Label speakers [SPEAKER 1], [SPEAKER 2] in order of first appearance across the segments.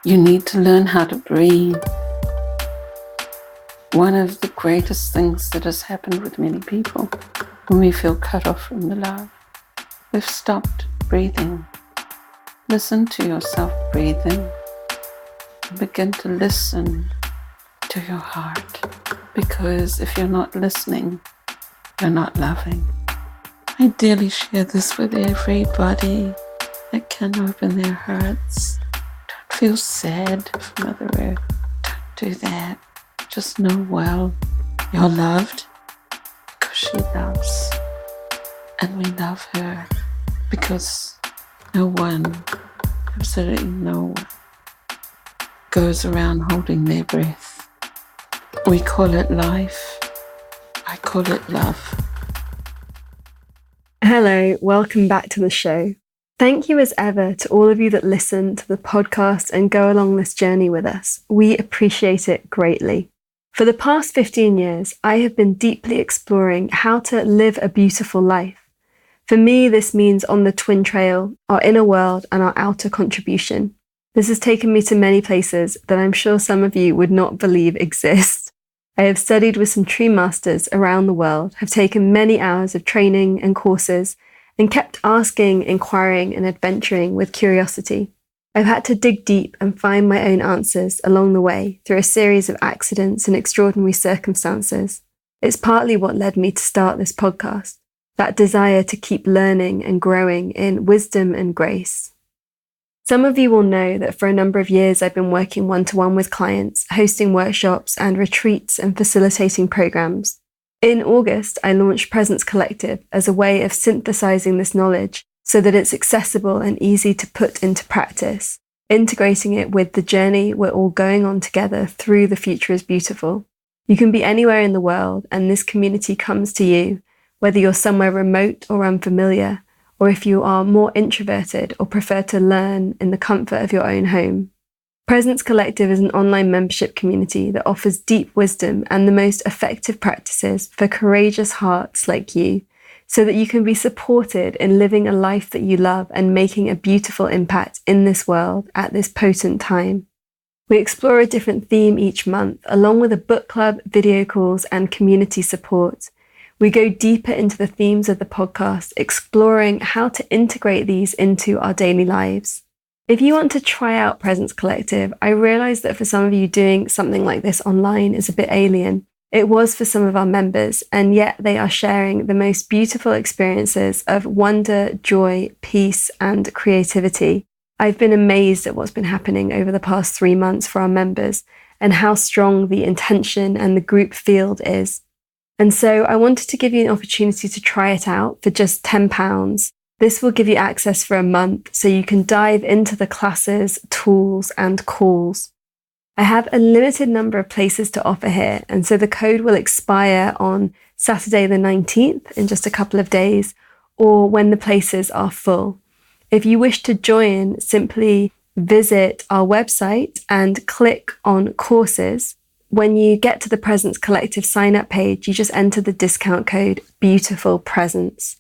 [SPEAKER 1] You need to learn how to breathe. One of the greatest things that has happened with many people when we feel cut off from the love, we've stopped breathing. Listen to yourself breathing. Begin to listen to your heart, because if you're not listening, you're not loving. I daily share this with everybody that can open their hearts. Don't feel sad for Mother Earth. Don't do that. Just know well you're loved because she loves. And we love her because no one, absolutely no one, goes around holding their breath. We call it life. I call it love.
[SPEAKER 2] Hello, welcome back to the show. Thank you as ever to all of you that listen to the podcast and go along this journey with us. We appreciate it greatly. For the past 15 years, I have been deeply exploring how to live a beautiful life. For me, this means on the twin trail, our inner world and our outer contribution. This has taken me to many places that I'm sure some of you would not believe exist. I have studied with some tree masters around the world, have taken many hours of training and courses, and kept asking, inquiring, and adventuring with curiosity. I've had to dig deep and find my own answers along the way through a series of accidents and extraordinary circumstances. It's partly what led me to start this podcast, that desire to keep learning and growing in wisdom and grace. Some of you will know that for a number of years I've been working one-to-one with clients, hosting workshops and retreats and facilitating programs. In August, I launched Presence Collective as a way of synthesizing this knowledge so that it's accessible and easy to put into practice, integrating it with the journey we're all going on together through The Future is Beautiful. You can be anywhere in the world, and this community comes to you, whether you're somewhere remote or unfamiliar, or if you are more introverted or prefer to learn in the comfort of your own home. Presence Collective is an online membership community that offers deep wisdom and the most effective practices for courageous hearts like you, so that you can be supported in living a life that you love and making a beautiful impact in this world at this potent time. We explore a different theme each month, along with a book club, video calls, and community support. We go deeper into the themes of the podcast, exploring how to integrate these into our daily lives. If you want to try out Presence Collective, I realize that for some of you doing something like this online is a bit alien. It was for some of our members, and yet they are sharing the most beautiful experiences of wonder, joy, peace, and creativity. I've been amazed at what's been happening over the past 3 months for our members and how strong the intention and the group field is. And so I wanted to give you an opportunity to try it out for just £10. This will give you access for a month so you can dive into the classes, tools, and calls. I have a limited number of places to offer here, and so the code will expire on Saturday the 19th in just a couple of days, or when the places are full. If you wish to join, simply visit our website and click on courses. When you get to the Presence Collective sign-up page, you just enter the discount code Beautiful Presence.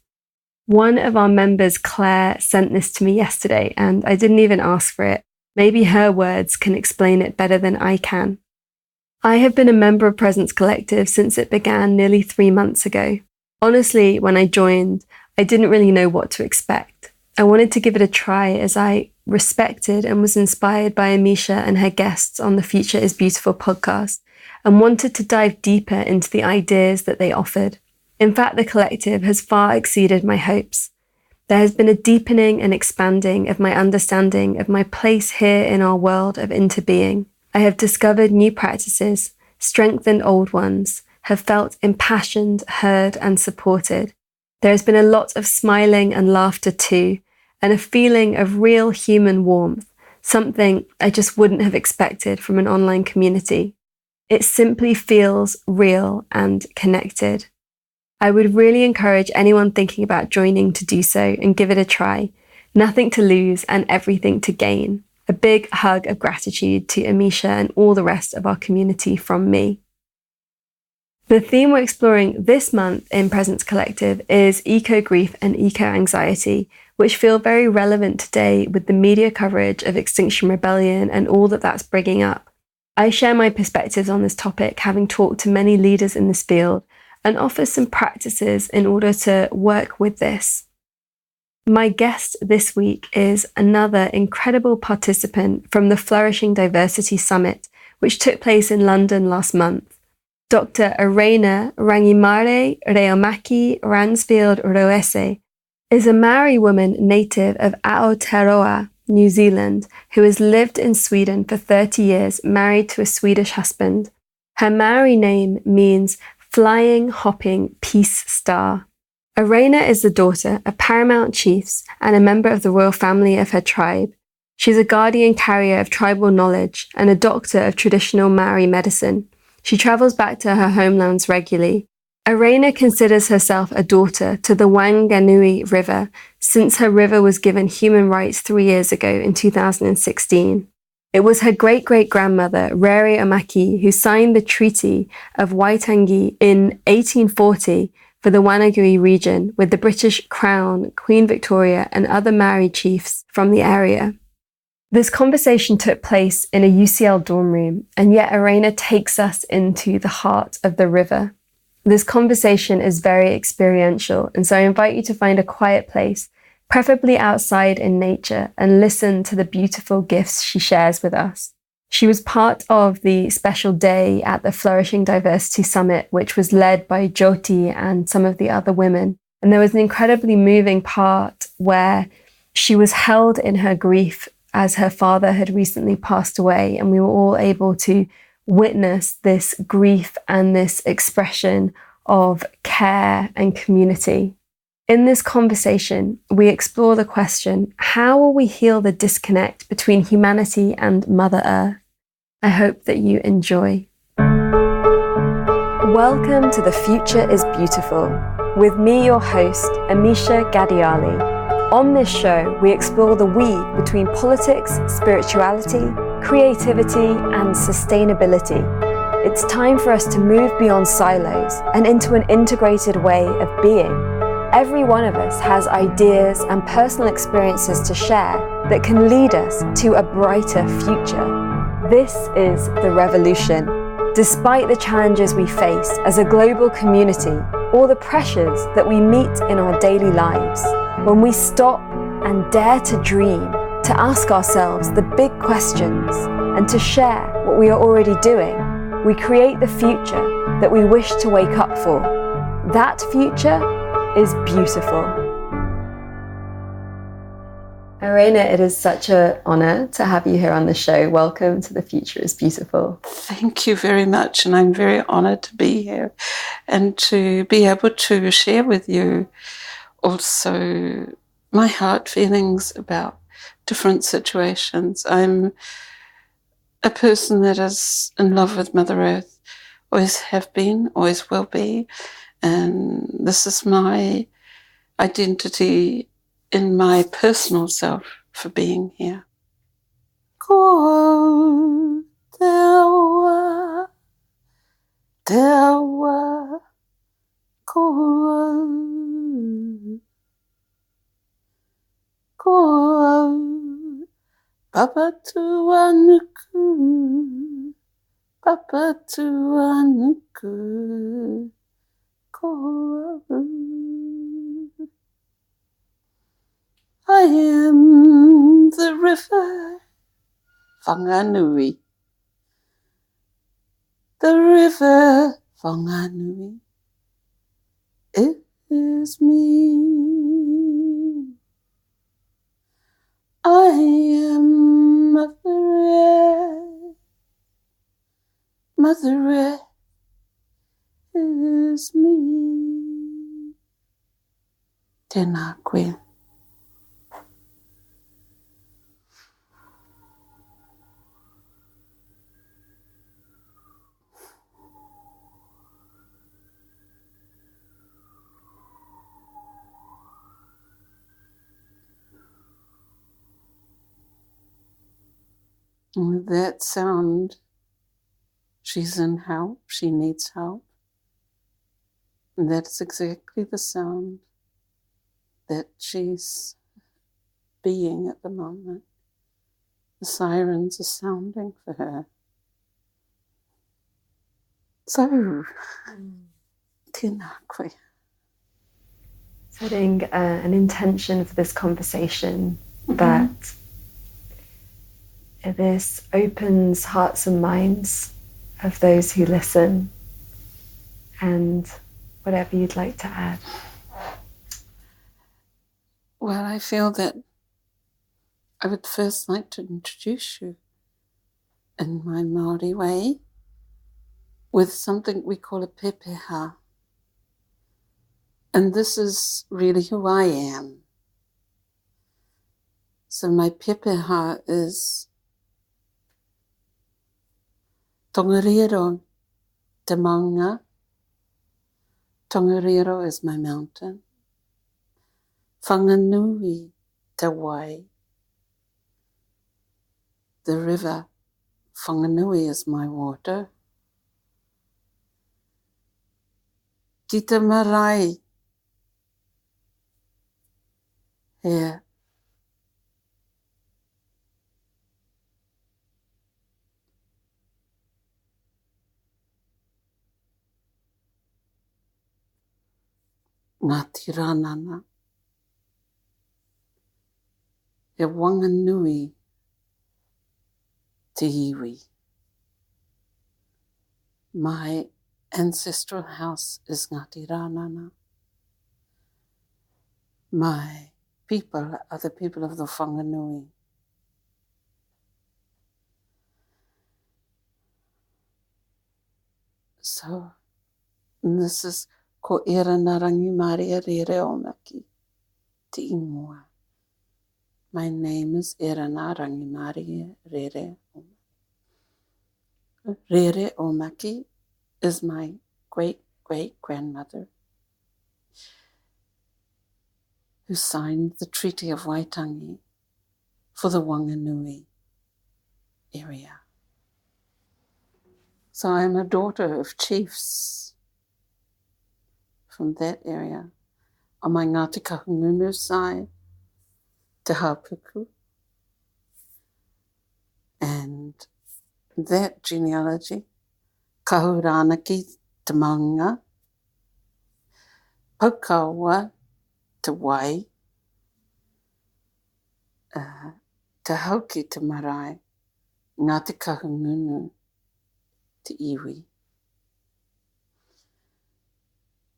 [SPEAKER 2] One of our members, Claire, sent this to me yesterday, and I didn't even ask for it. Maybe her words can explain it better than I can. I have been a member of Presence Collective since it began nearly 3 months ago. Honestly, when I joined, I didn't really know what to expect. I wanted to give it a try as I respected and was inspired by Amisha and her guests on the Future is Beautiful podcast, and wanted to dive deeper into the ideas that they offered. In fact, the collective has far exceeded my hopes. There has been a deepening and expanding of my understanding of my place here in our world of interbeing. I have discovered new practices, strengthened old ones, have felt impassioned, heard, and supported. There has been a lot of smiling and laughter too, and a feeling of real human warmth, something I just wouldn't have expected from an online community. It simply feels real and connected. I would really encourage anyone thinking about joining to do so and give it a try. Nothing to lose and everything to gain. A big hug of gratitude to Amisha and all the rest of our community from me. The theme we're exploring this month in Presence Collective is eco-grief and eco-anxiety, which feel very relevant today with the media coverage of Extinction Rebellion and all that that's bringing up. I share my perspectives on this topic, having talked to many leaders in this field, and offer some practices in order to work with this. My guest this week is another incredible participant from the Flourishing Diversity Summit, which took place in London last month. Dr. Erena Rangimarie Rereomaki Rhöse is a Maori woman native of Aotearoa, New Zealand, who has lived in Sweden for 30 years, married to a Swedish husband. Her Maori name means flying, hopping, peace star. Erena is the daughter of paramount chiefs and a member of the royal family of her tribe. She's a guardian carrier of tribal knowledge and a doctor of traditional Maori medicine. She travels back to her homelands regularly. Erena considers herself a daughter to the Whanganui River, since her river was given human rights 3 years ago in 2016. It was her great-great-grandmother, Rereomaki, who signed the Treaty of Waitangi in 1840 for the Whanganui region with the British Crown, Queen Victoria, and other Maori chiefs from the area. This conversation took place in a UCL dorm room, and yet Erena takes us into the heart of the river. This conversation is very experiential, and so I invite you to find a quiet place, preferably outside in nature, and listen to the beautiful gifts she shares with us. She was part of the special day at the Flourishing Diversity Summit, which was led by Jyoti and some of the other women. And there was an incredibly moving part where she was held in her grief as her father had recently passed away, and we were all able to witness this grief and this expression of care and community. In this conversation, we explore the question, how will we heal the disconnect between humanity and Mother Earth? I hope that you enjoy. Welcome to The Future is Beautiful, with me, your host, Amisha Gadiali. On this show, we explore the weave between politics, spirituality, creativity, and sustainability. It's time for us to move beyond silos and into an integrated way of being. Every one of us has ideas and personal experiences to share that can lead us to a brighter future. This is the revolution. Despite the challenges we face as a global community or the pressures that we meet in our daily lives, when we stop and dare to dream, to ask ourselves the big questions, and to share what we are already doing, we create the future that we wish to wake up for. That future is beautiful. Erena, it is such an honour to have you here on the show. Welcome to The Future is Beautiful.
[SPEAKER 1] Thank you very much, and I'm very honoured to be here and to be able to share with you also my heart feelings about different situations. I'm a person that is in love with Mother Earth, always have been, always will be, and this is my identity in my personal self for being here. Ko te awa, ko papa tuanuku, ko I am the River Whanganui. The River Whanganui is me. I am Mother Earth. Mother Earth is me. Tēnā koe. And with that sound, she's in help, she needs help. And that's exactly the sound that she's being at the moment. The sirens are sounding for her. So, tēnā koe.
[SPEAKER 2] Setting an intention for this conversation that this opens hearts and minds of those who listen, and whatever you'd like to add.
[SPEAKER 1] Well, I feel that I would first like to introduce you in my Māori way with something we call a pepeha. And this is really who I am. So my pepeha is Tongariro te maunga. Tongariro is my mountain. Whanganui te wai. The river Whanganui is my water. Ki te marae here. Ngāti rānana. He Whanganui te iwi. My ancestral house is Ngāti Rānana. My people are the people of the Whanganui. So, this is ko Erena Rangimarie Rereomaki te ingoa. My name is Erena Rangimarie Rereomaki. Rereomaki is my great-great-grandmother who signed the Treaty of Waitangi for the Whanganui area. So I'm a daughter of chiefs from that area. On my Ngāti Kahungunu side, Te Hapuku, and that genealogy, Kahuranaki te maunga, Paukawa te wai, Te hauki te marae, Ngāti Kahungunu te iwi.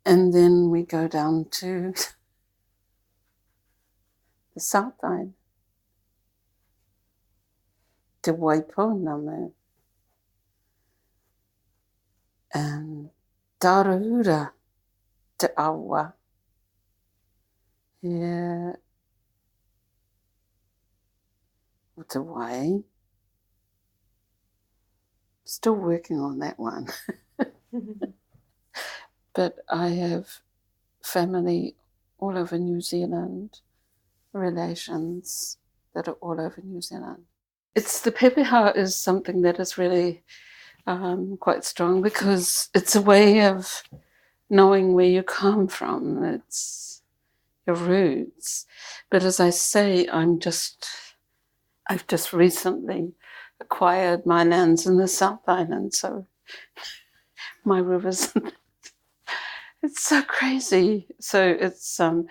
[SPEAKER 1] And then we go down to the south side, Te Waipounamu, and Tarahura te awa. Here, o te wai. Still working on that one. But I have family all over New Zealand, relations that are all over New Zealand. It's the pepeha is something that is really quite strong because it's a way of knowing where you come from. It's your roots. But as I say, I've just recently acquired my lands in the South Island, so my rivers. It's so crazy. So it's I'm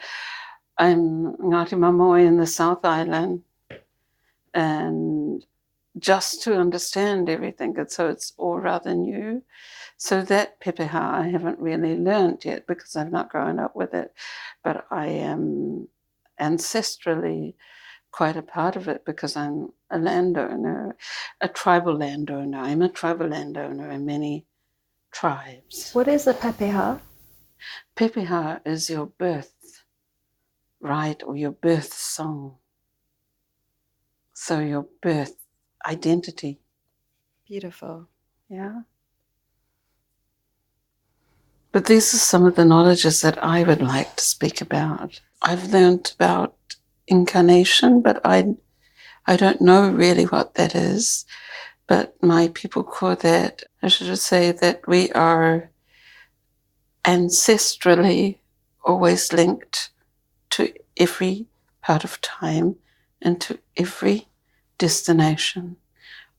[SPEAKER 1] Ngāti Mamoi in the South Island, and just to understand everything, and so it's all rather new. So that pepeha I haven't really learned yet because I've not grown up with it, but I am ancestrally quite a part of it because I'm a landowner, a tribal landowner. I'm a tribal landowner in many tribes.
[SPEAKER 2] What is a pepeha?
[SPEAKER 1] Pepeha is your birth right or your birth song. So your birth identity.
[SPEAKER 2] Beautiful.
[SPEAKER 1] Yeah. But these are some of the knowledges that I would like to speak about. I've learned about incarnation, but I don't know really what that is. But my people call that, I should say that we are ancestrally always linked to every part of time into every destination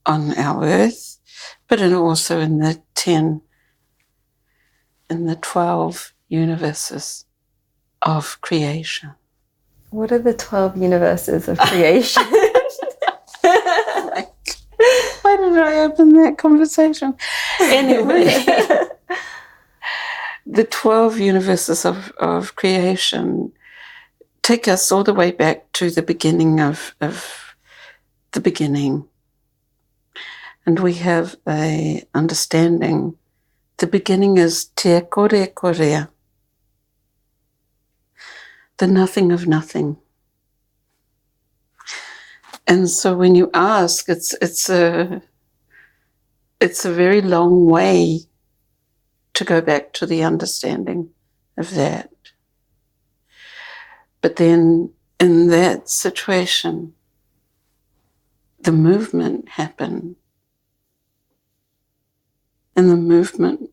[SPEAKER 1] on our earth, but also in the 12 universes of creation.
[SPEAKER 2] What are the 12 universes of creation?
[SPEAKER 1] Why did I open that conversation? Anyway, the 12 universes of creation take us all the way back to the beginning of the beginning. And we have a understanding. The beginning is te kore korea, the nothing of nothing. And so when you ask, it's a very long way to go back to the understanding of that. But then in that situation, the movement happened. And the movement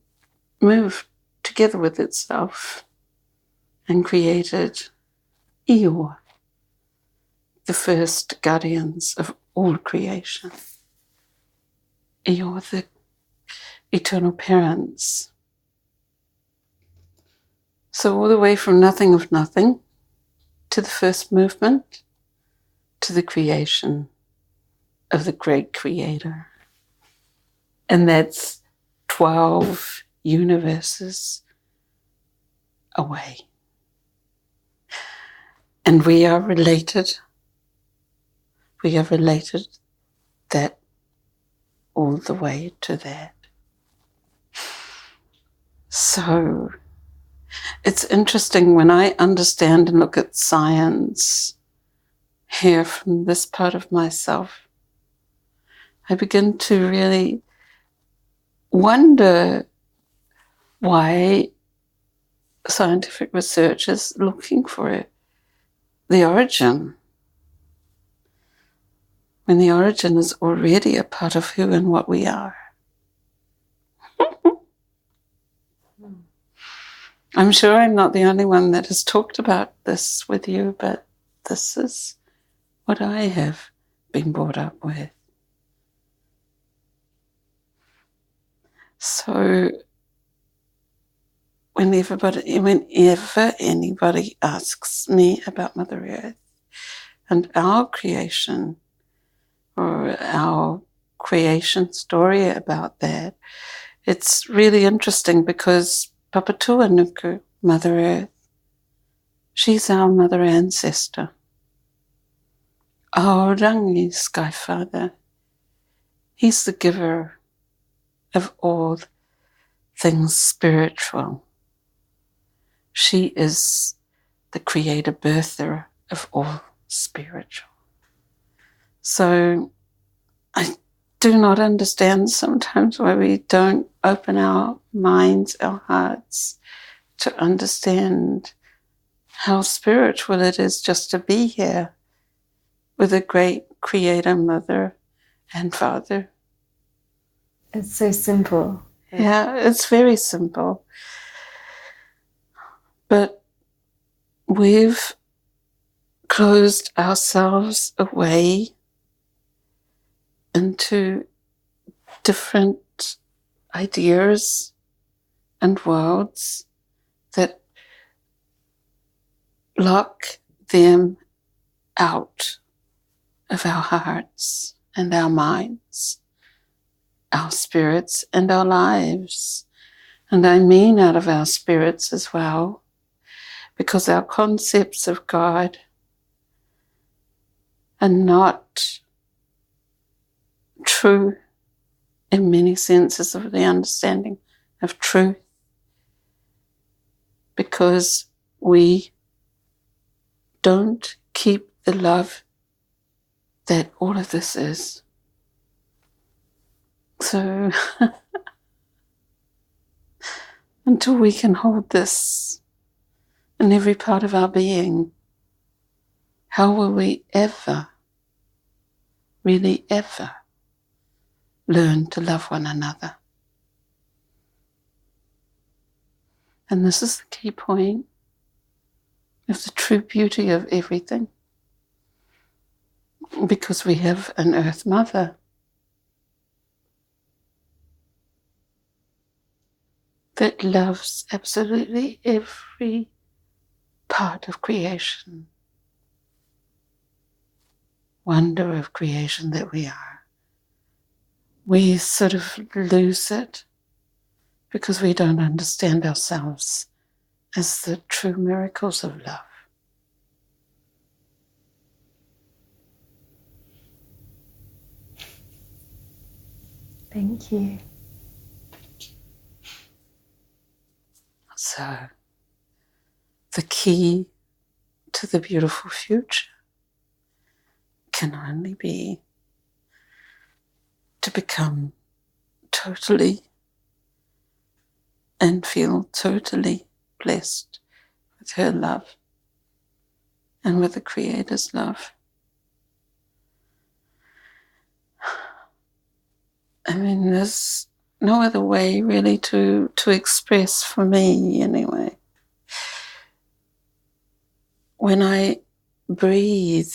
[SPEAKER 1] moved together with itself and created Ior, the first guardians of all creation. Ior, the eternal parents. So all the way from nothing of nothing to the first movement to the creation of the great creator. And that's 12 universes away. And we are related. We are related that all the way to that. So it's interesting when I understand and look at science here from this part of myself, I begin to really wonder why scientific research is looking for the origin, when the origin is already a part of who and what we are. I'm sure I'm not the only one that has talked about this with you, but this is what I have been brought up with. So whenever anybody asks me about Mother Earth and our creation or our creation story about that, it's really interesting because Papatuanuku, Mother Earth, she's our mother ancestor. Aorangi, Sky Father, he's the giver of all things spiritual. She is the creator birther of all spiritual. So I do not understand sometimes why we don't open our minds, our hearts, to understand how spiritual it is just to be here with a great creator, mother and father.
[SPEAKER 2] It's so simple.
[SPEAKER 1] Yeah, it's very simple. But we've closed ourselves away into different ideas and worlds that lock them out of our hearts and our minds, our spirits and our lives. And I mean out of our spirits as well, because our concepts of God are not true in many senses of the understanding of truth, because we don't keep the love that all of this is. So until we can hold this in every part of our being, how will we ever, really ever, learn to love one another? And this is the key point of the true beauty of everything. because we have an Earth Mother that loves absolutely every part of creation, wonder of creation that we are. We sort of lose it because we don't understand ourselves as the true miracles of love.
[SPEAKER 2] Thank you.
[SPEAKER 1] So, the key to the beautiful future can only be to become totally and feel totally blessed with her love and with the Creator's love. I mean, there's no other way really to express, for me anyway. When I breathe,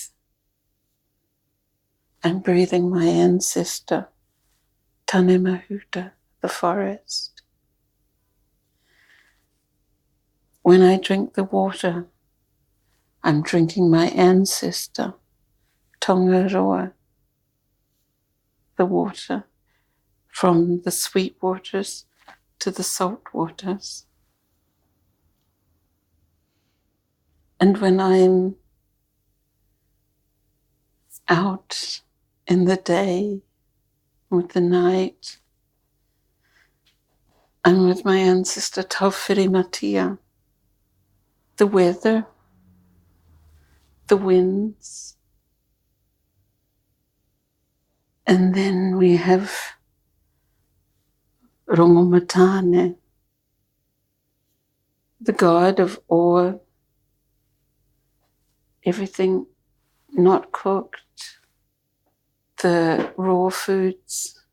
[SPEAKER 1] I'm breathing my ancestor, Tane Mahuta, the forest. When I drink the water, I'm drinking my ancestor, Tongaroa, the water, from the sweet waters to the salt waters. And when I'm out in the day with the night, I'm with my ancestor Taufiri Matia, the weather, the winds. And then we have Rongomatane, the god of ore, everything not cooked, the raw foods,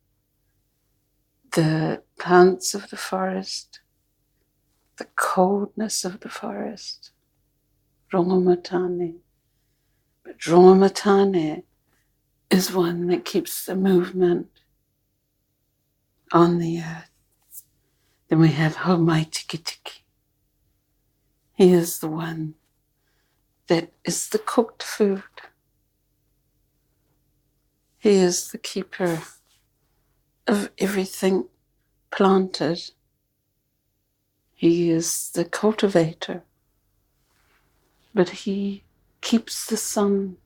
[SPEAKER 1] the plants of the forest, the coldness of the forest, Rongomatane. But Rongomatane is one that keeps the movement on the earth. Then we have Homai Tikitiki. He is the one that is the cooked food. He is the keeper of everything planted. He is the cultivator. But he keeps the sun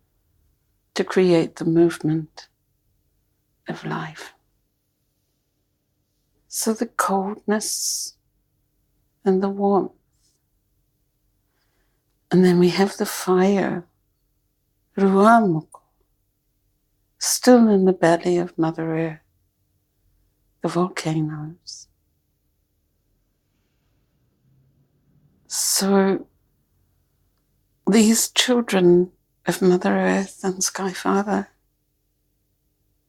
[SPEAKER 1] to create the movement of life. So the coldness and the warmth. And then we have the fire, Ruamoko, still in the belly of Mother Earth, the volcanoes. So these children of Mother Earth and Sky Father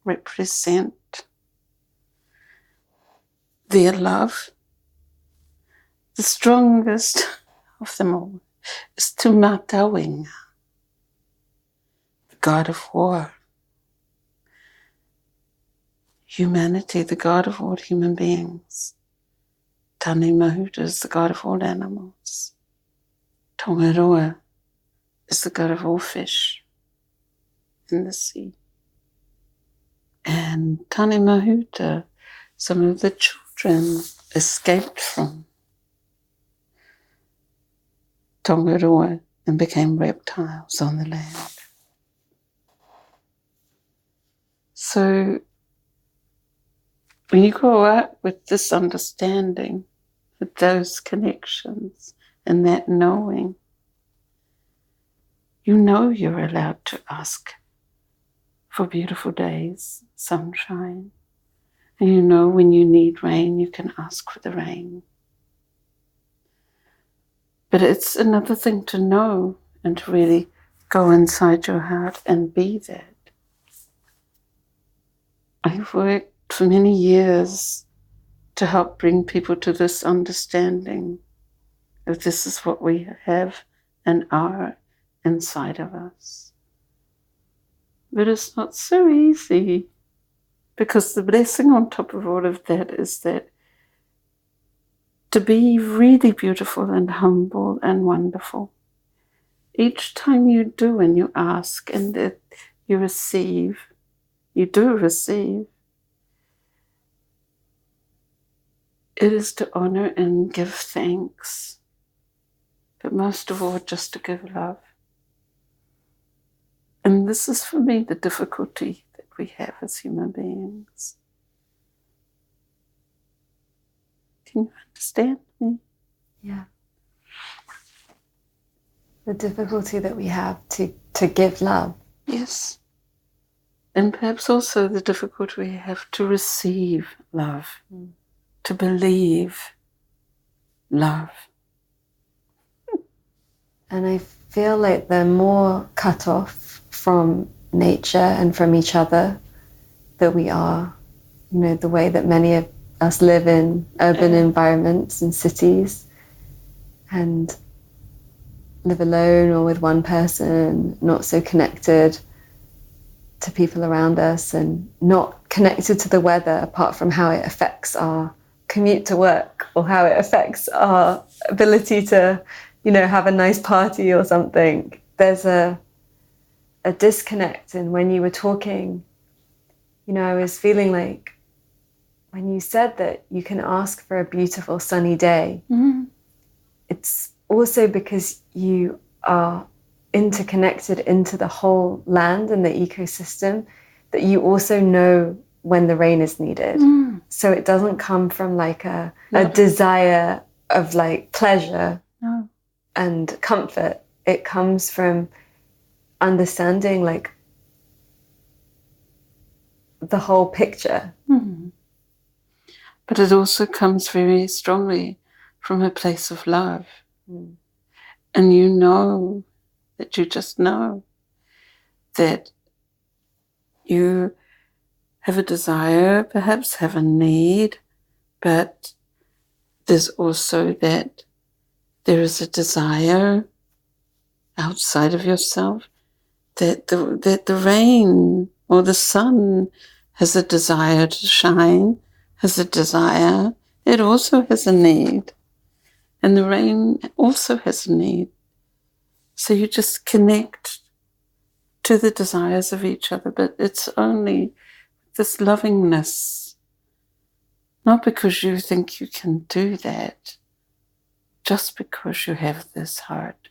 [SPEAKER 1] represent their love. The strongest of them all is Tumatawinga, the god of war. Humanity, the god of all human beings. Tane Mahuta is the god of all animals. Tongaroa is the god of all fish in the sea. And Tane Mahuta, some of the children escaped from Tongaroa and became reptiles on the land. So when you grow up with this understanding, with those connections and that knowing, you know you're allowed to ask for beautiful days, sunshine. And you know when you need rain, you can ask for the rain. But it's another thing to know and to really go inside your heart and be that. I've worked for many years to help bring people to this understanding of this is what we have and are inside of us. But it's not so easy, because the blessing on top of all of that is that to be really beautiful and humble and wonderful, each time you do and you ask and that you receive, you do receive, it is to honor and give thanks, but most of all, just to give love. And this is, for me, the difficulty that we have as human beings. Can you understand me?
[SPEAKER 2] Yeah. The difficulty that we have to give love.
[SPEAKER 1] Yes. And perhaps also the difficulty we have to receive love, to believe love.
[SPEAKER 2] And I feel like they're more cut off from nature and from each other that we are. You know, the way that many of us live in urban environments and cities and live alone or with one person, not so connected to people around us and not connected to the weather apart from how it affects our commute to work or how it affects our ability to, you know, have a nice party or something. There's a disconnect. And when you were talking, you know, I was feeling like when you said that you can ask for a beautiful sunny day, it's also because you are interconnected into the whole land and the ecosystem that you also know when the rain is needed. So it doesn't come from like a desire of like pleasure and comfort. It comes from understanding like the whole picture.
[SPEAKER 1] But it also comes very strongly from a place of love. And you know that you just know that you have a desire, perhaps have a need, but there's also that there is a desire outside of yourself, that the rain or the sun has a desire to shine, has a desire. It also has a need. And the rain also has a need. So you just connect to the desires of each other, but it's only this lovingness, not because you think you can do that, just because you have this heart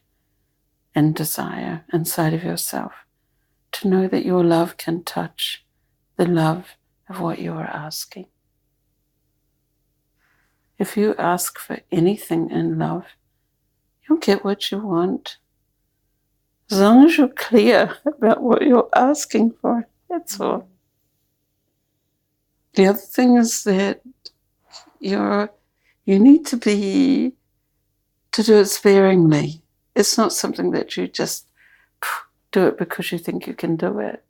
[SPEAKER 1] and desire inside of yourself to know that your love can touch the love of what you are asking. If you ask for anything in love, you'll get what you want. As long as you're clear about what you're asking for, that's all. The other thing is that you need to do it sparingly. It's not something that you just do it because you think you can do it.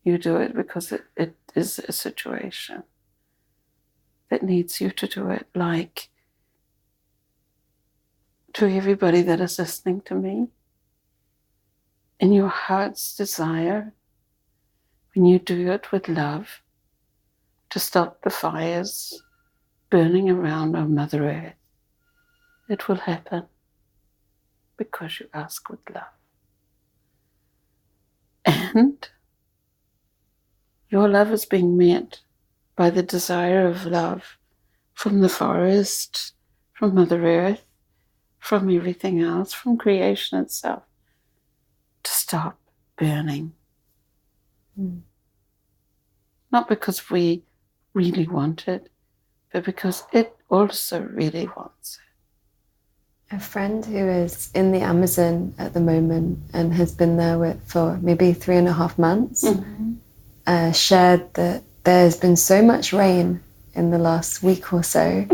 [SPEAKER 1] You do it because it is a situation that needs you to do it, like to everybody that is listening to me. In your heart's desire, when you do it with love, to stop the fires burning around our Mother Earth, it will happen because you ask with love. And your love is being met by the desire of love from the forest, from Mother Earth, from everything else, from creation itself, to stop burning. Not because we really want it, but because it also really wants it.
[SPEAKER 2] A friend who is in the Amazon at the moment and has been there for maybe 3.5 months shared that there's been so much rain in the last week or so.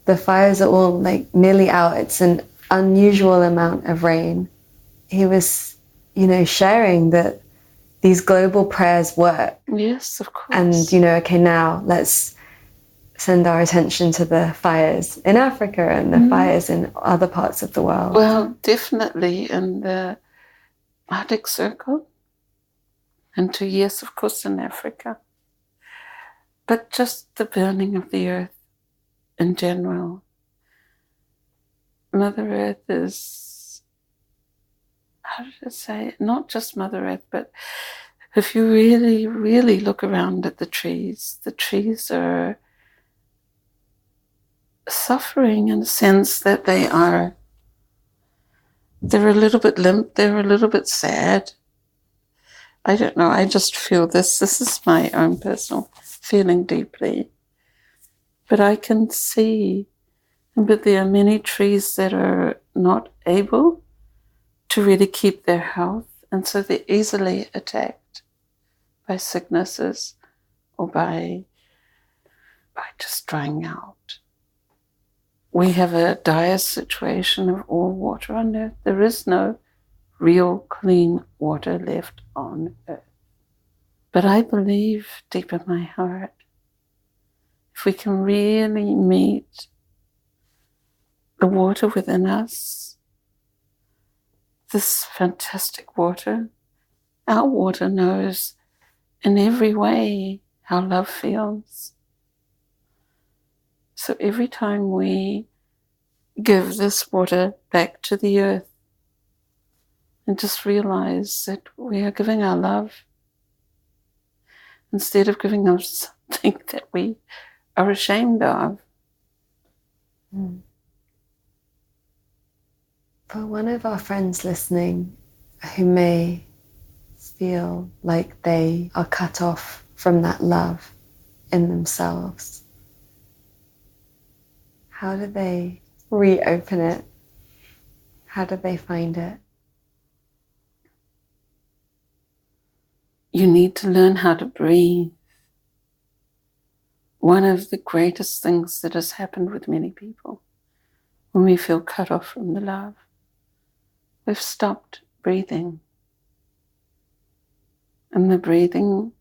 [SPEAKER 2] The fires are all like nearly out. It's an unusual amount of rain. He was, you know, sharing that these global prayers work.
[SPEAKER 1] Yes, of course.
[SPEAKER 2] And, you know, okay, now let's send our attention to the fires in Africa and the fires in other parts of the world.
[SPEAKER 1] Well, definitely in the Arctic Circle, and to, yes, of course, in Africa. But just the burning of the earth in general. Mother Earth is, how did I say it? Not just Mother Earth, but if you really, really look around at the trees are suffering in the sense that they're a little bit limp, they're a little bit sad. I don't know, I just feel this is my own personal feeling deeply. But I can see, but there are many trees that are not able to really keep their health, and so they're easily attacked by sicknesses or by just drying out. We have a dire situation of all water on earth. There is no real clean water left on earth. But I believe deep in my heart, if we can really meet the water within us, this fantastic water, our water knows in every way how love feels. So every time we give this water back to the earth and just realize that we are giving our love instead of giving them something that we are ashamed of.
[SPEAKER 2] For one of our friends listening who may feel like they are cut off from that love in themselves, how do they reopen it? How do they find it?
[SPEAKER 1] You need to learn how to breathe. One of the greatest things that has happened with many people when we feel cut off from the love, we've stopped breathing. In the breathing,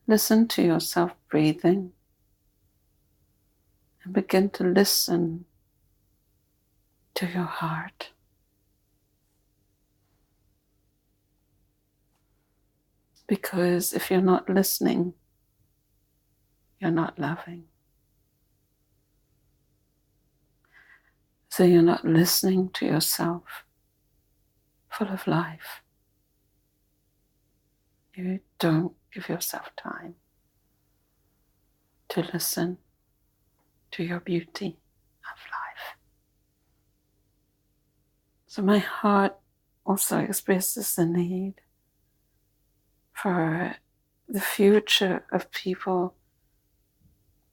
[SPEAKER 1] listen to yourself breathing and begin to listen to your heart. Because if you're not listening, you're not loving. So you're not listening to yourself, full of life. You don't give yourself time to listen to your beauty of life. So my heart also expresses the need for the future of people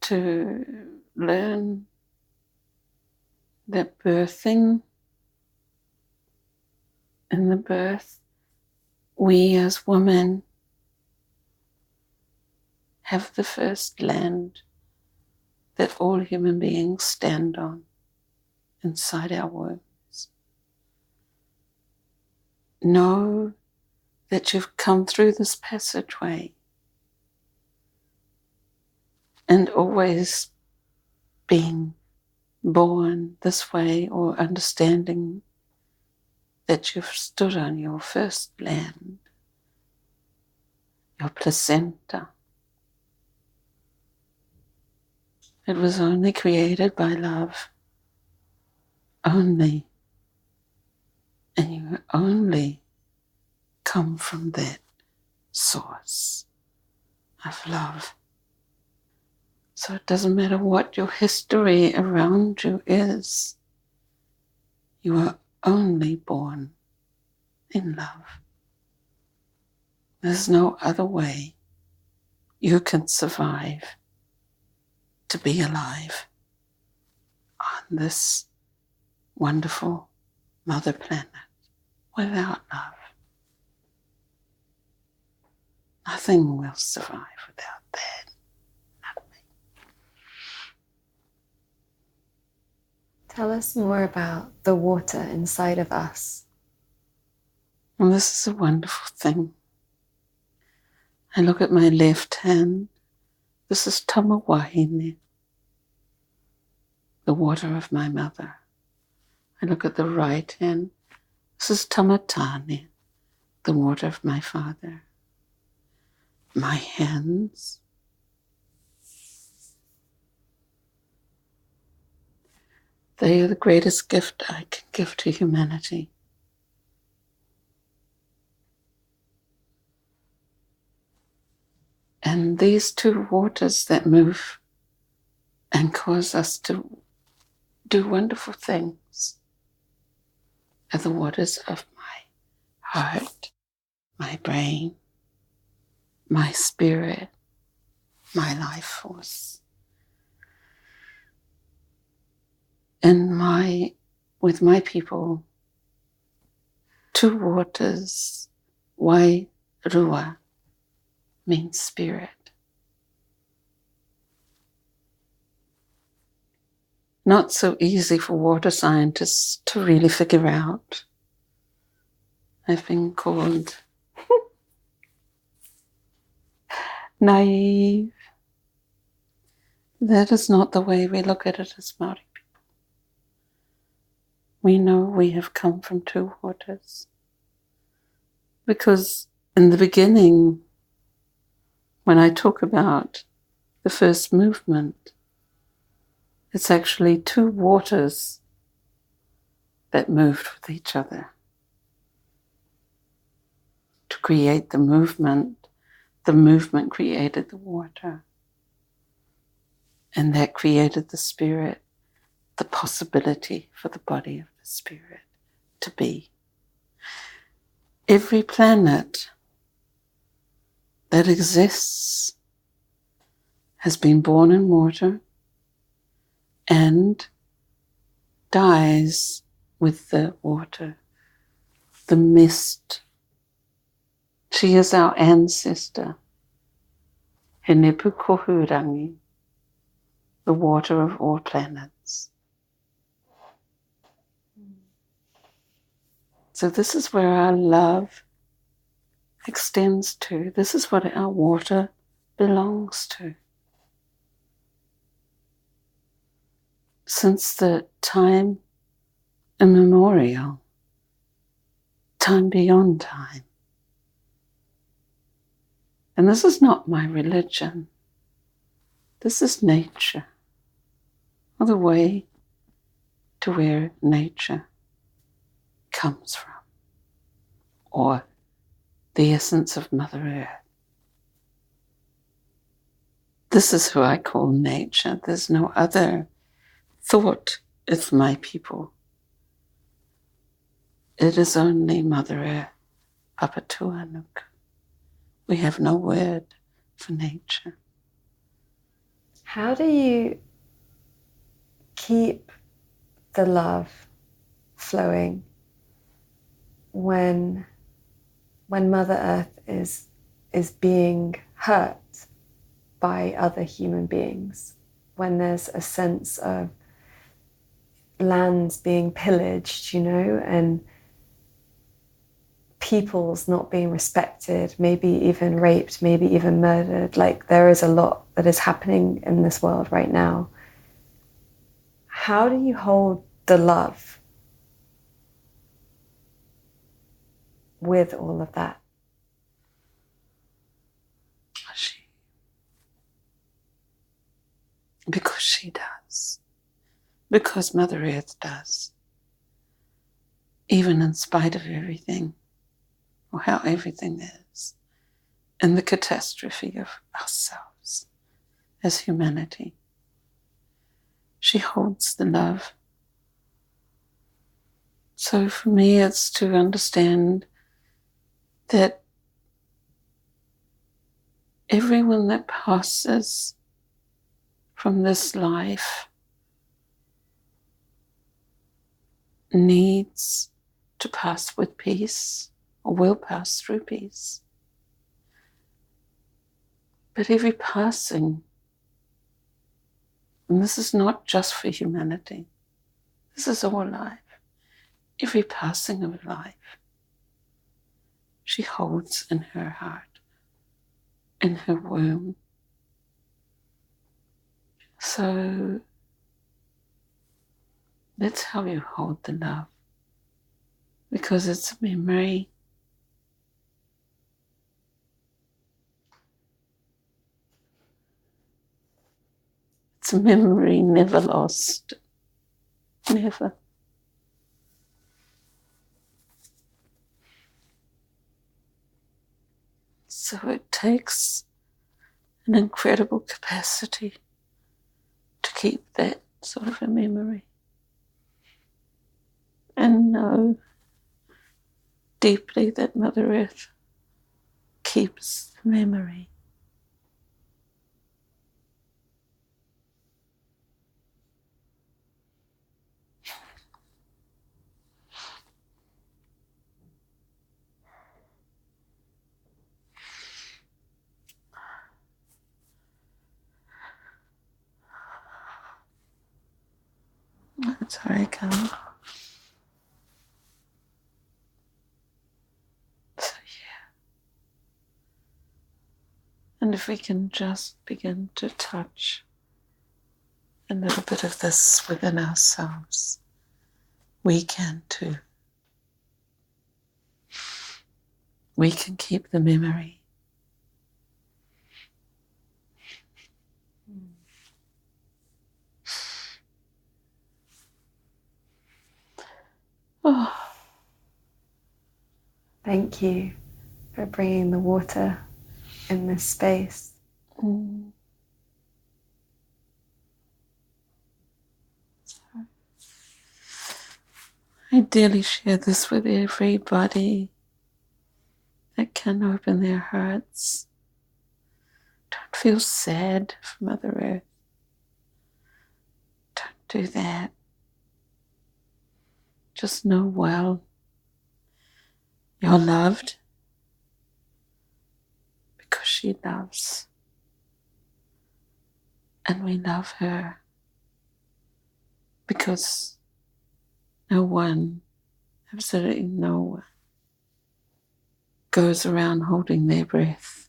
[SPEAKER 1] to learn that birthing, in the birth, we as women have the first land that all human beings stand on inside our wombs. Know that you've come through this passageway and always being born this way, or understanding that you've stood on your first land, your placenta. It was only created by love, only, and you only come from that source of love. So it doesn't matter what your history around you is, you are only born in love. There's no other way you can survive to be alive on this wonderful mother planet without love. Nothing will survive without that. Nothing.
[SPEAKER 2] Tell us more about the water inside of us.
[SPEAKER 1] Well, this is a wonderful thing. I look at my left hand. This is Tamawahine, the water of my mother. I look at the right hand. This is Tamatane, the water of my Father. My hands, they are the greatest gift I can give to humanity. And these two waters that move and cause us to do wonderful things are the waters of my heart, my brain, my spirit, my life force. And with my people, two waters, Wairua, means spirit. Not so easy for water scientists to really figure out. I've been called naive. That is not the way we look at it as Maori people. We know we have come from two waters. Because in the beginning, when I talk about the first movement, it's actually two waters that moved with each other to create the movement. The movement created the water, and that created the spirit, the possibility for the body of the spirit to be. Every planet that exists has been born in water and dies with the water, the mist. She is our ancestor, He Nepu Kohurangi, the water of all planets. So this is where our love extends to. This is what our water belongs to. Since the time immemorial, time beyond time. And this is not my religion. This is nature, or the way to where nature comes from, or the essence of Mother Earth. This is who I call nature. There's no other thought of my people. It is only Mother Earth, Papatuanuk. We have no word for nature.
[SPEAKER 2] How do you keep the love flowing when Mother Earth is being hurt by other human beings, when there's a sense of lands being pillaged, and peoples not being respected, maybe even raped, maybe even murdered? Like, there is a lot that is happening in this world right now. How do you hold the love with all of that?
[SPEAKER 1] Because she does. Because Mother Earth does. Even in spite of everything, or how everything is, and the catastrophe of ourselves as humanity. She holds the love. So for me, it's to understand that everyone that passes from this life needs to pass with peace, or will pass through peace. But every passing, and this is not just for humanity, this is all life. Every passing of life, she holds in her heart, in her womb. So that's how you hold the love, because it's a memory It's memory never lost. Never. So it takes an incredible capacity to keep that sort of a memory and know deeply that Mother Earth keeps the memory. That's where I come. So yeah. And if we can just begin to touch a little bit of this within ourselves, we can too. We can keep the memory. Oh.
[SPEAKER 2] Thank you for bringing the water in this space.
[SPEAKER 1] I daily share this with everybody that can open their hearts. Don't feel sad for Mother Earth. Don't do that. Just know well you're loved because she loves. And we love her because no one, absolutely no one, goes around holding their breath.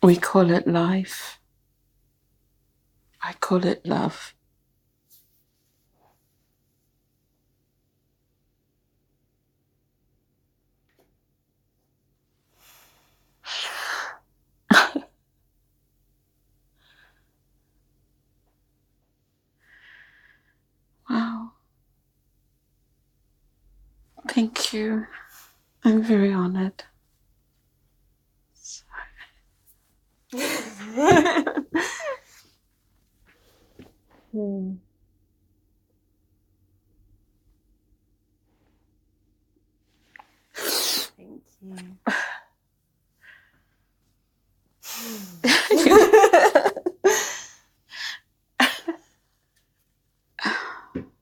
[SPEAKER 1] We call it life. I call it love. Wow. Thank you. I'm very honored.
[SPEAKER 2] Thank you.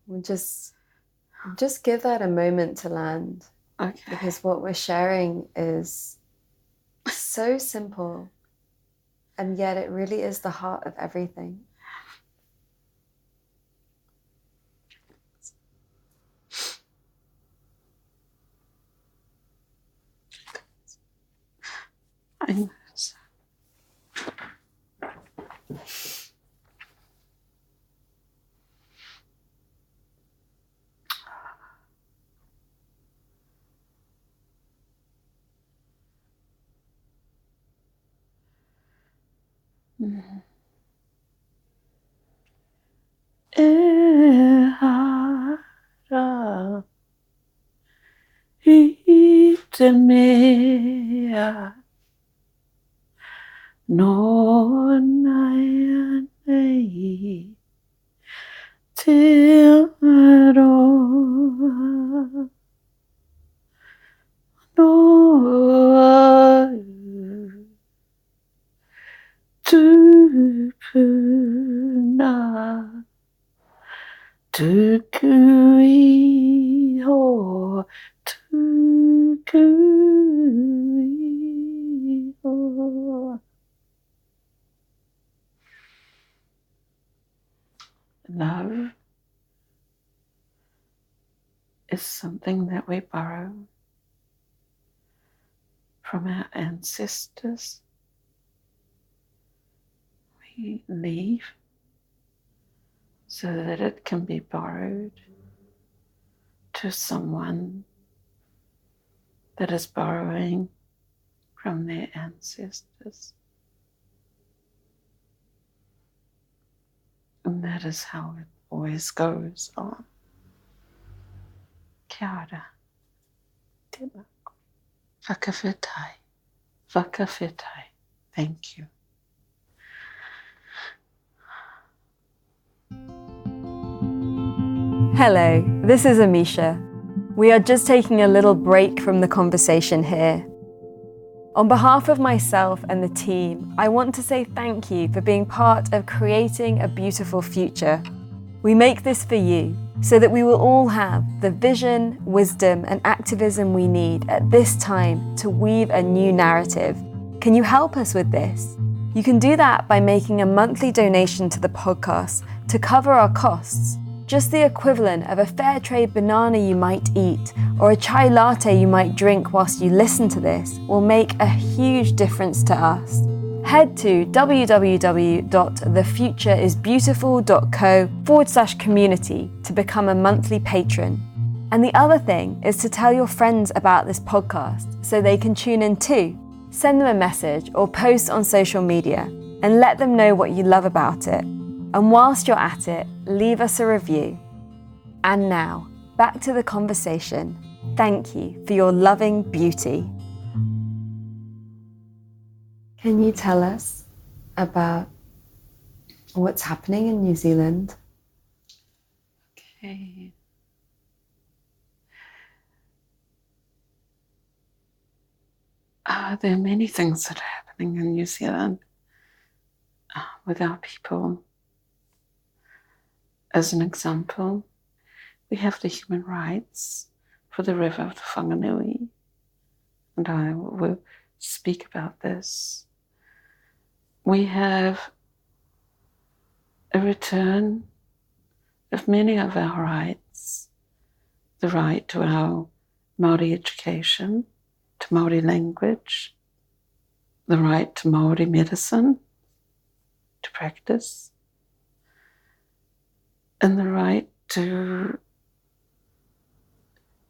[SPEAKER 2] We'll just give that a moment to land.
[SPEAKER 1] Okay.
[SPEAKER 2] Because what we're sharing is so simple, and yet it really is the heart of everything.
[SPEAKER 1] I know. Ehara itemea non-Maori te aroa no tupuna tukui ho tukui ho. Love is something that we borrow from our ancestors. We leave so that it can be borrowed to someone that is borrowing from their ancestors. And that is how it always goes on. Kia ora. Tēnā. Whakawhetai. Whakawhetai. Thank you.
[SPEAKER 2] Hello, this is Amisha. We are just taking a little break from the conversation here. On behalf of myself and the team, I want to say thank you for being part of creating a beautiful future. We make this for you, so that we will all have the vision, wisdom, and activism we need at this time to weave a new narrative. Can you help us with this? You can do that by making a monthly donation to the podcast to cover our costs. Just the equivalent of a fair trade banana you might eat or a chai latte you might drink whilst you listen to this will make a huge difference to us. Head to www.thefutureisbeautiful.co/community to become a monthly patron. And the other thing is to tell your friends about this podcast so they can tune in too. Send them a message or post on social media and let them know what you love about it. And whilst you're at it, leave us a review. And now, back to the conversation. Thank you for your loving beauty. Can you tell us about what's happening in New Zealand?
[SPEAKER 1] Okay. There are many things that are happening in New Zealand with our people. As an example, we have the human rights for the River Whanganui, and I will speak about this. We have a return of many of our rights, the right to our Maori education, to Maori language, the right to Maori medicine, to practice, and the right to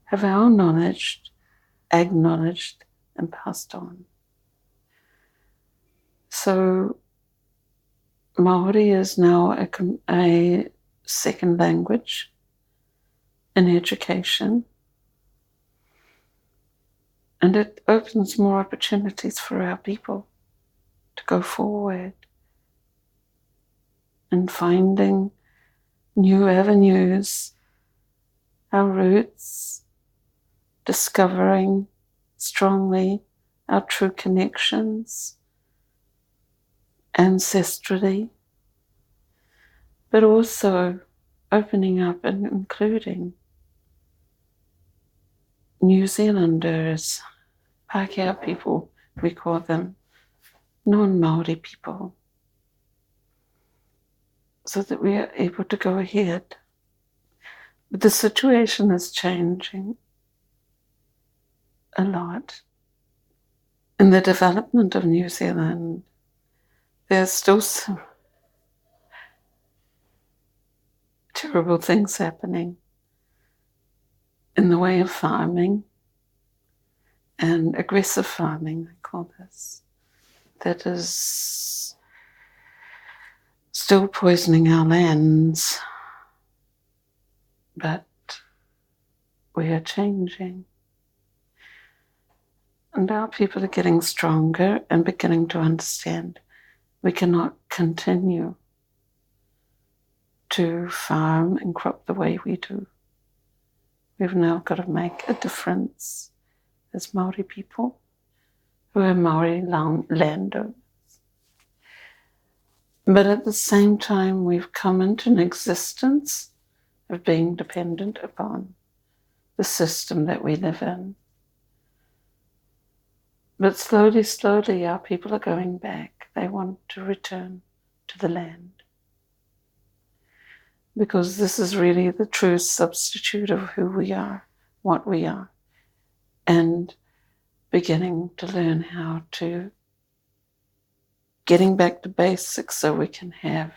[SPEAKER 1] have our knowledge acknowledged and passed on. So Maori is now a second language in education, and it opens more opportunities for our people to go forward and finding new avenues, our roots, discovering strongly our true connections, ancestrally, but also opening up and including New Zealanders, Pākehā people, we call them non-Maori people, so that we are able to go ahead. But the situation is changing a lot. In the development of New Zealand, there's still some terrible things happening in the way of farming and aggressive farming, I call this, that is still poisoning our lands, but we are changing. And our people are getting stronger and beginning to understand we cannot continue to farm and crop the way we do. We've now got to make a difference as Maori people who are Maori landowners. But at the same time, we've come into an existence of being dependent upon the system that we live in. But slowly, slowly, our people are going back. They want to return to the land, because this is really the true substitute of who we are, what we are, and beginning to learn how to getting back to basics so we can have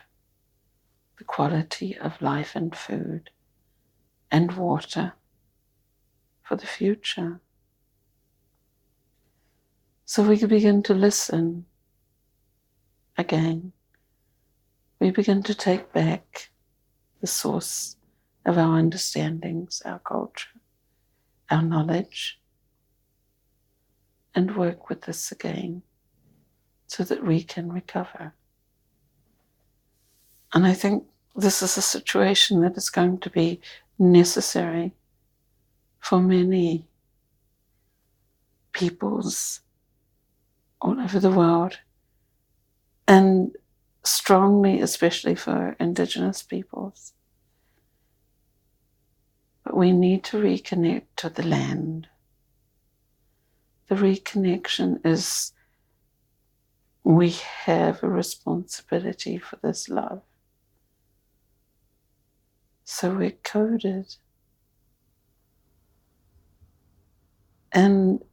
[SPEAKER 1] the quality of life and food and water for the future. So we begin to listen again. We begin to take back the source of our understandings, our culture, our knowledge, and work with this again so that we can recover. And I think this is a situation that is going to be necessary for many peoples all over the world, and strongly, especially for indigenous peoples. But we need to reconnect to the land. The reconnection is, we have a responsibility for this love. So we're coded. And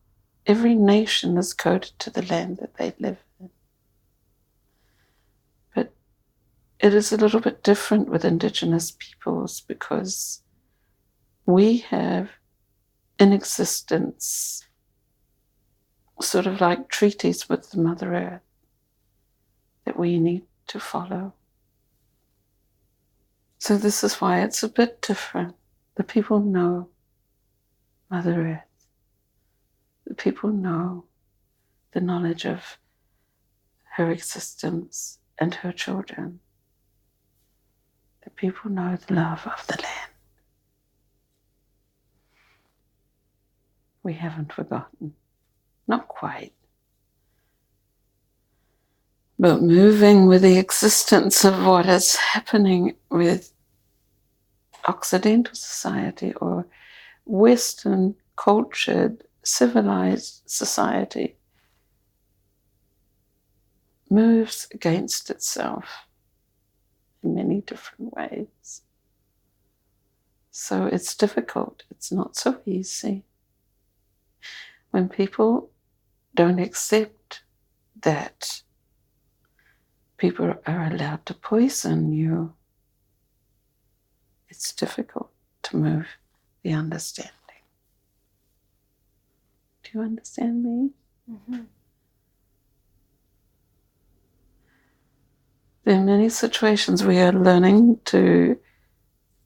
[SPEAKER 1] every nation is coded to the land that they live in. But it is a little bit different with indigenous peoples because we have in existence sort of like treaties with the Mother Earth that we need to follow. So this is why it's a bit different. The people know Mother Earth. The people know the knowledge of her existence and her children. The people know the love of the land. We haven't forgotten. Not quite. But moving with the existence of what is happening with Occidental society or Western cultured, civilized society moves against itself in many different ways. So it's difficult. It's not so easy. When people don't accept that people are allowed to poison you, it's difficult to move the understanding. Do you understand me?
[SPEAKER 2] Mm-hmm.
[SPEAKER 1] There are many situations we are learning to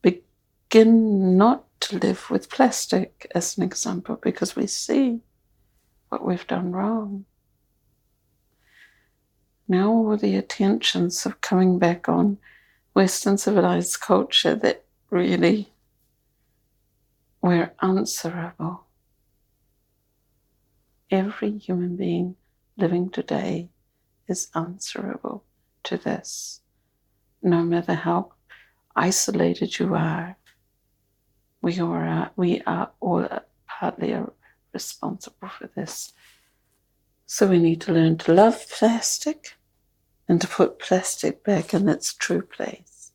[SPEAKER 1] begin not to live with plastic, as an example, because we see what we've done wrong. Now all the attentions are coming back on Western civilized culture that really we're answerable. Every human being living today is answerable to this. No matter how isolated you are, we are all partly responsible for this. So we need to learn to love plastic and to put plastic back in its true place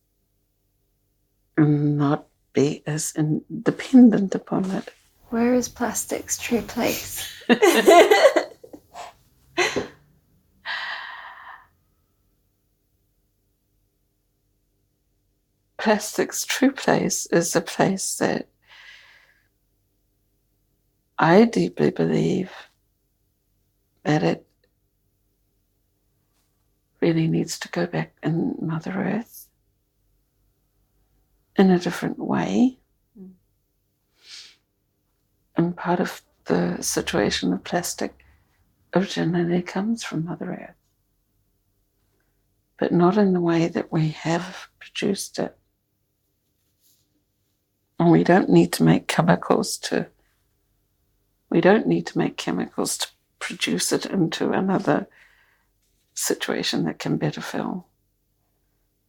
[SPEAKER 1] and not be as dependent upon it.
[SPEAKER 2] Where is plastic's true place?
[SPEAKER 1] Plastic's true place is a place that I deeply believe that it really needs to go back in Mother Earth in a different way. Mm. And part of the situation of plastic originally comes from Mother Earth, but not in the way that we have produced it. And we don't need to make chemicals to produce it into another situation that can better fill.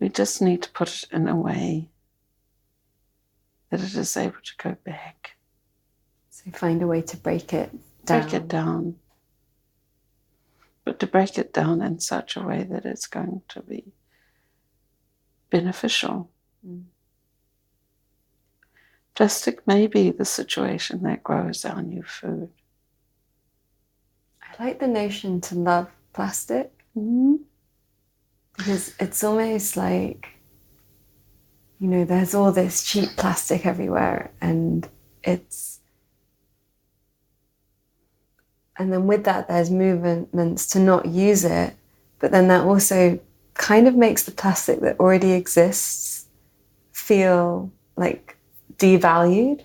[SPEAKER 1] We just need to put it in a way that it is able to go back.
[SPEAKER 2] So find a way to break it down.
[SPEAKER 1] Break it down. But to break it down in such a way that it's going to be beneficial. Mm. Plastic may be the situation that grows our new food.
[SPEAKER 2] I like the notion to love plastic.
[SPEAKER 1] Mm-hmm.
[SPEAKER 2] Because it's almost like, there's all this cheap plastic everywhere, and it's And then with that, there's movements to not use it. But then that also kind of makes the plastic that already exists feel like devalued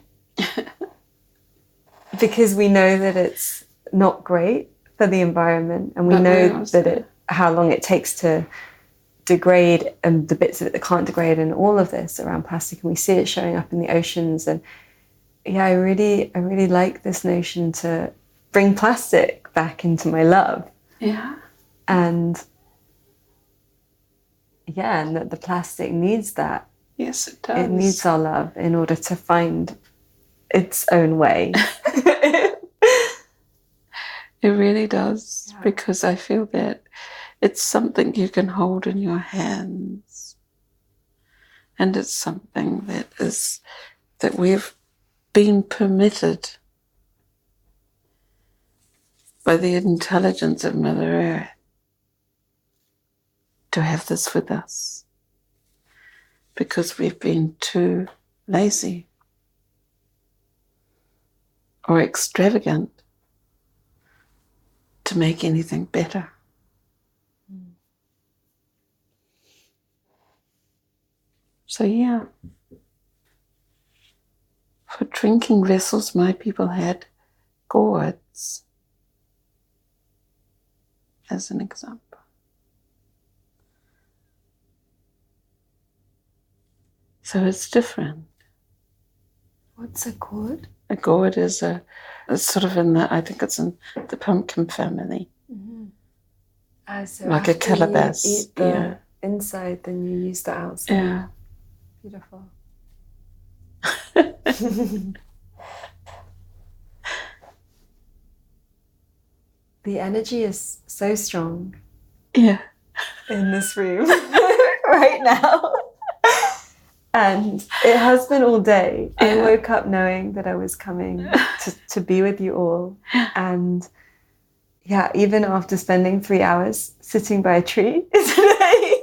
[SPEAKER 2] because we know that it's not great for the environment, and we know that how long it takes to degrade, and the bits of it that can't degrade, and all of this around plastic, and we see it showing up in the oceans. And yeah, I really like this notion to bring plastic back into my love.
[SPEAKER 1] Yeah.
[SPEAKER 2] And yeah, and that the plastic needs that.
[SPEAKER 1] Yes, it does.
[SPEAKER 2] It needs our love in order to find its own way.
[SPEAKER 1] It really does, because I feel that it's something you can hold in your hands. And it's something that we've been permitted by the intelligence of Mother Earth to have this with us, because we've been too lazy or extravagant to make anything better. So yeah, for drinking vessels, my people had gourds, as an example. So it's different.
[SPEAKER 2] What's a gourd?
[SPEAKER 1] A gourd is it's sort of in I think it's in the pumpkin family.
[SPEAKER 2] Mm-hmm. So
[SPEAKER 1] like a calabash.
[SPEAKER 2] You eat the inside, then you use the outside.
[SPEAKER 1] Yeah.
[SPEAKER 2] Beautiful. The energy is so strong.
[SPEAKER 1] Yeah.
[SPEAKER 2] In this room right now. And it has been all day. Yeah. I woke up knowing that I was coming to be with you all. And yeah, even after spending 3 hours sitting by a tree today,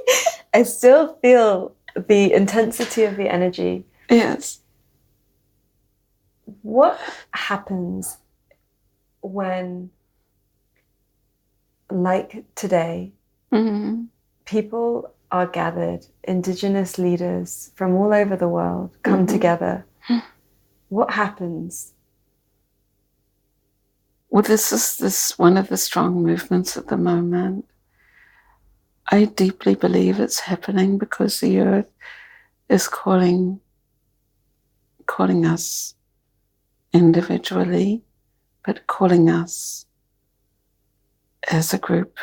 [SPEAKER 2] I still feel the intensity of the energy.
[SPEAKER 1] Yes.
[SPEAKER 2] What happens when, like today, people are gathered, indigenous leaders from all over the world come together? What happens?
[SPEAKER 1] Well, this is one of the strong movements at the moment. I deeply believe it's happening because the earth is calling us individually, but calling us as a group.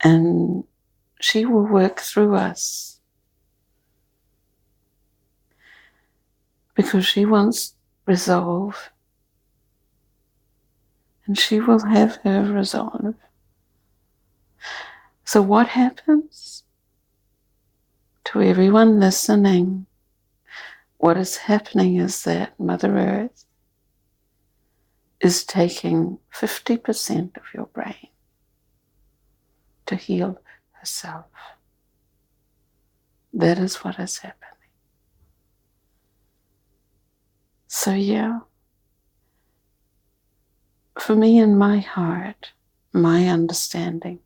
[SPEAKER 1] And she will work through us because she wants resolve, and she will have her resolve. So what happens to everyone listening? What is happening is that Mother Earth is taking 50% of your brain to heal herself. That is what is happening. So yeah, for me in my heart, my understanding,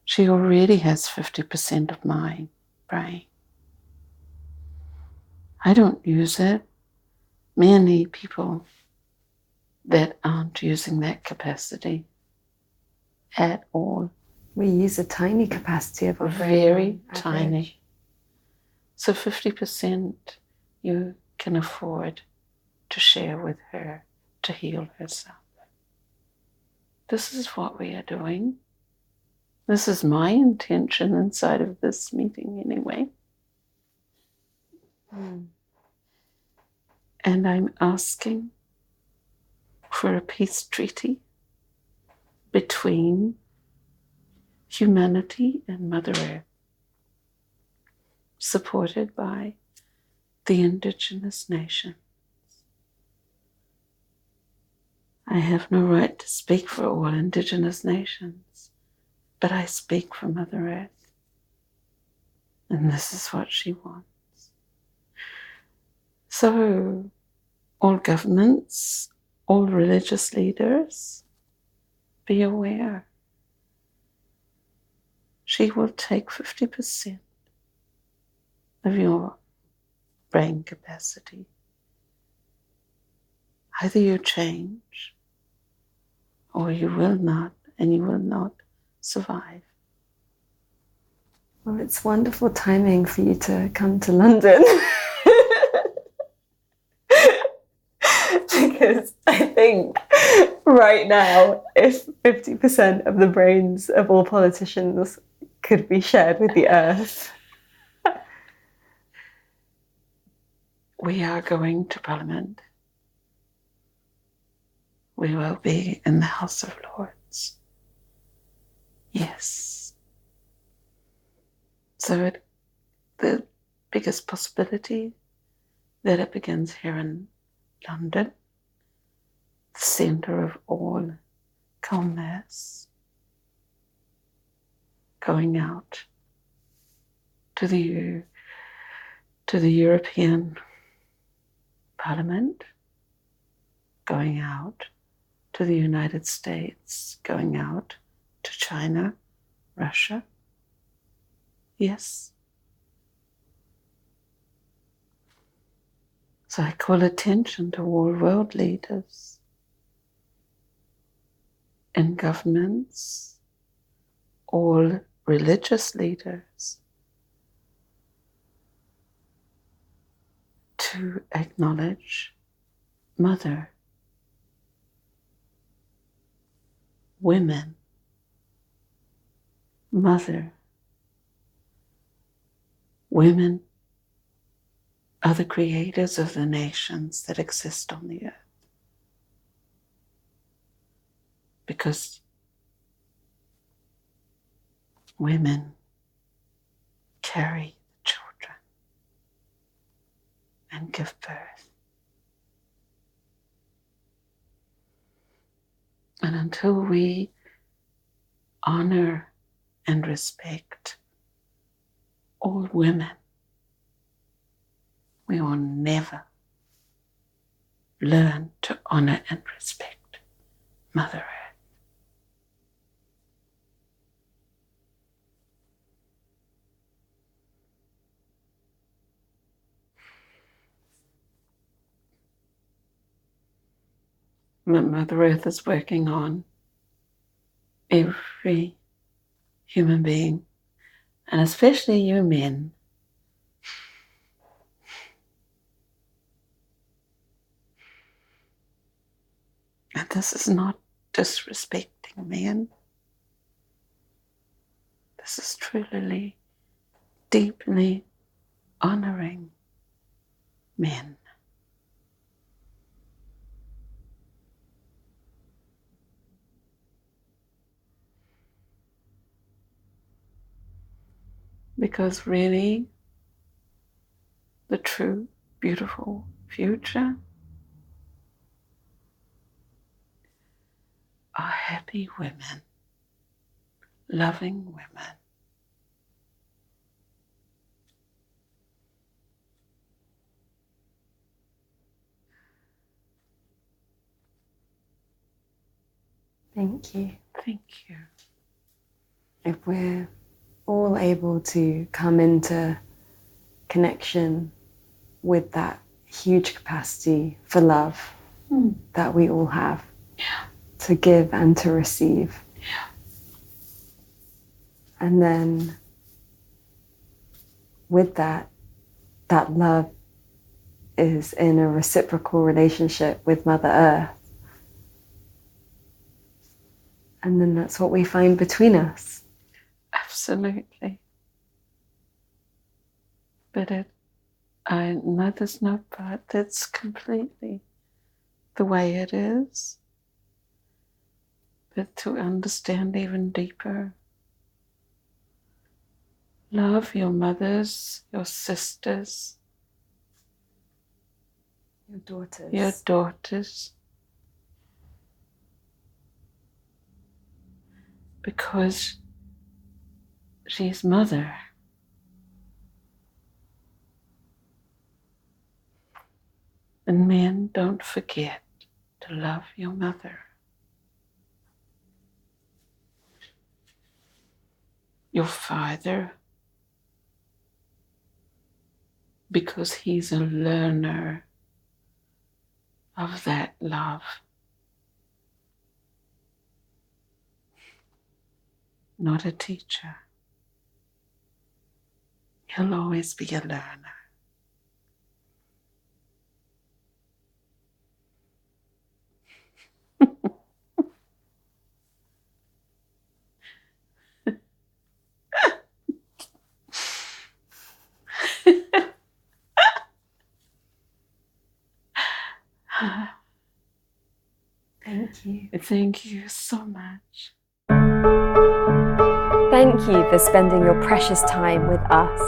[SPEAKER 1] she already has 50% of my brain. I don't use it. Many people that aren't using that capacity at all.
[SPEAKER 2] We use a tiny capacity of our brain.
[SPEAKER 1] Very tiny. So 50% you can afford to share with her to heal herself. This is what we are doing. This is my intention inside of this meeting anyway. And I'm asking for a peace treaty between humanity and Mother Earth, supported by the indigenous nations. I have no right to speak for all indigenous nations, but I speak for Mother Earth. And this is what she wants. So all governments, all religious leaders, be aware. She will take 50% of your brain capacity. Either you change or you will not, and you will not survive.
[SPEAKER 2] Well, it's wonderful timing for you to come to London. Because I think right now, if 50% of the brains of all politicians could be shared with the earth.
[SPEAKER 1] We are going to Parliament. We will be in the House of Lords. Yes. So the biggest possibility that it begins here in London, the centre of all commerce, going out to the European Parliament, going out to the United States, going out to China, Russia. Yes. So I call attention to all world leaders in governments, all religious leaders, to acknowledge Mother, women, Mother, women are the creators of the nations that exist on the earth. Because women carry the children and give birth. And until we honor and respect all women, we will never learn to honor and respect Mother Earth. Mother Earth is working on every human being, and especially you men. And this is not disrespecting men. This is truly, deeply honoring men. Because really, the true, beautiful future are happy women, loving women.
[SPEAKER 2] Thank you.
[SPEAKER 1] Thank you.
[SPEAKER 2] If we're all able to come into connection with that huge capacity for love that we all have, to give and to receive. And then with that love is in a reciprocal relationship with Mother Earth. And then that's what we find between us.
[SPEAKER 1] Absolutely. But no, there's no but. That's completely the way it is. But to understand even deeper, love your mothers, your sisters, your daughters, because she's Mother. And men, don't forget to to love your mother, your father, because he's a learner of that love. Not a teacher. He'll always be a learner.
[SPEAKER 2] Thank you.
[SPEAKER 1] Thank you so much.
[SPEAKER 2] Thank you for spending your precious time with us.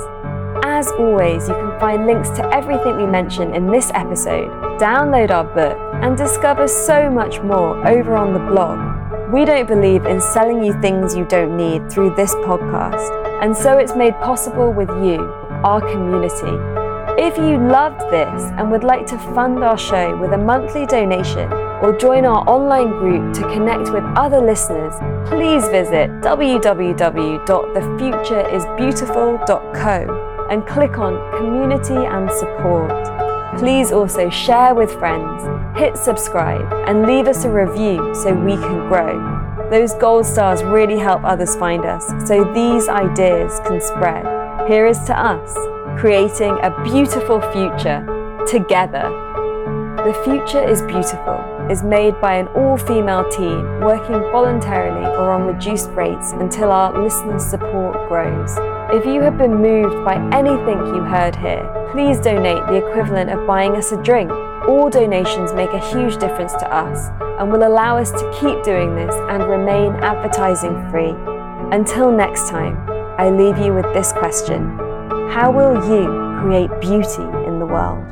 [SPEAKER 2] As always, you can find links to everything we mention in this episode, download our book, and discover so much more over on the blog. We don't believe in selling you things you don't need through this podcast, and so it's made possible with you, our community. If you loved this and would like to fund our show with a monthly donation or join our online group to connect with other listeners, please visit www.thefutureisbeautiful.co and click on Community and Support. Please also share with friends, hit subscribe, and leave us a review so we can grow. Those gold stars really help others find us, so these ideas can spread. Here is to us, creating a beautiful future together. The Future is Beautiful is made by an all-female team working voluntarily or on reduced rates until our listener support grows. If you have been moved by anything you heard here, please donate the equivalent of buying us a drink. All donations make a huge difference to us and will allow us to keep doing this and remain advertising free. Until next time, I leave you with this question. How will you create beauty in the world?